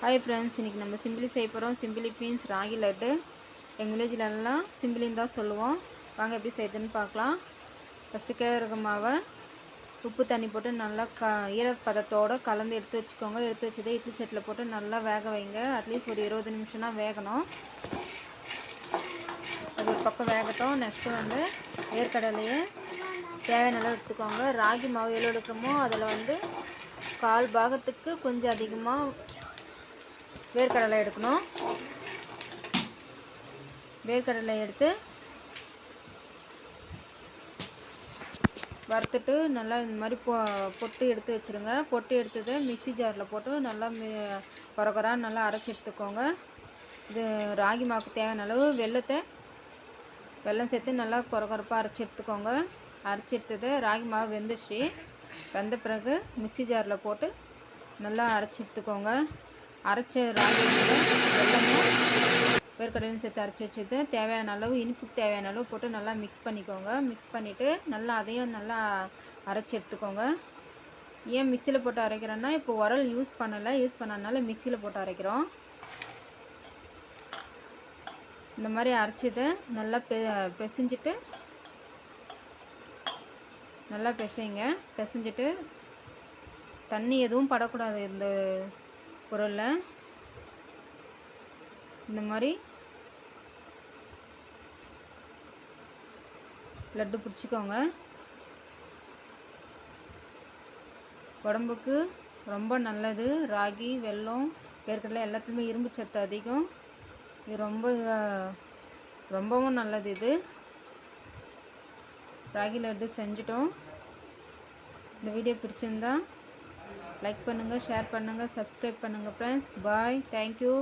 Hi friends, இன்றைக்கி நம்ம simply செய்ய போகிறோம். Simply beans ragi laddu. எங்கள் வில்லேஜ்லலாம் சிம்பிளின்னு தான் சொல்லுவோம். வாங்க எப்படி செய்யுதுன்னு பார்க்கலாம். ஃபஸ்ட்டு கேழ்வரகு மாவை உப்பு தண்ணி போட்டு நல்லா ஈரப்பதத்தோடு கலந்து எடுத்து வச்சுக்கோங்க. எடுத்து வச்சதை இட்லி சட்டியில் போட்டு நல்லா வேக வைங்க. அட்லீஸ்ட் ஒரு 20 நிமிஷம் தான் வேகணும். அது ஒரு பக்கம் வேகட்டும். நெக்ஸ்ட்டு வந்து வேர்க்கடலையே தேவையான அளவு எடுத்துக்கோங்க. ராகி மாவு எவ்வளோ எடுக்கிறோமோ அதில் வந்து 1/4 பாகத்துக்கு கொஞ்சம் அதிகமாக வேர்க்கடலை எடுக்கணும். வேர்க்கடலை எடுத்து வறுத்துட்டு நல்லா இந்த மாதிரி பொட்டு எடுத்து வச்சுருங்க. பொட்டு எடுத்ததை மிக்ஸி ஜாரில் போட்டு நல்லா கொரகொரான்னு நல்லா அரைச்சி எடுத்துக்கோங்க. இது ராகி மாவுக்கு தேவையான அளவு வெல்லம் சேர்த்து நல்லா கொரகொரப்பாக அரைச்சி எடுத்துக்கோங்க. அரைச்சி எடுத்தது ராகி மாவு வெந்துச்சு. வெந்த பிறகு மிக்ஸி ஜாரில் போட்டு நல்லா அரைச்சி எடுத்துக்கோங்க. அரைச்ச ராகி வெல்லமும் வேர்க்கடலையும் சேர்த்து அரைச்சி வச்சது தேவையான அளவு இனிப்புக்கு தேவையான அளவு போட்டு நல்லா மிக்ஸ் பண்ணிக்கோங்க. மிக்ஸ் பண்ணிவிட்டு நல்லா அதையும் நல்லா அரைச்சி எடுத்துக்கோங்க. ஏன் மிக்சியில் போட்டு அரைக்கிறோன்னா, இப்போ உரல் யூஸ் பண்ணதுனால மிக்சியில் போட்டு அரைக்கிறோம். இந்த மாதிரி அரைச்சதை நல்லா பிசைஞ்சிட்டு நல்லா பிசைஞ்சிட்டு தண்ணி எதுவும் படக்கூடாது. இந்த பொருளில் இந்த மாதிரி லட்டு பிடிச்சிக்கோங்க. உடம்புக்கு ரொம்ப நல்லது. ராகி, வெல்லம், வேர்க்கடலை எல்லாத்துலேயுமே இரும்பு சத்து அதிகம். இது ரொம்பவும் நல்லது. இது ராகி லட்டு செஞ்சிட்டோம். இந்த வீடியோ பிடிச்சிருந்தா லைக் பண்ணுங்கள், ஷேர் பண்ணுங்கள், சப்ஸ்கிரைப் பண்ணுங்கள் ஃப்ரெண்ட்ஸ். பாய், தேங்க்யூ.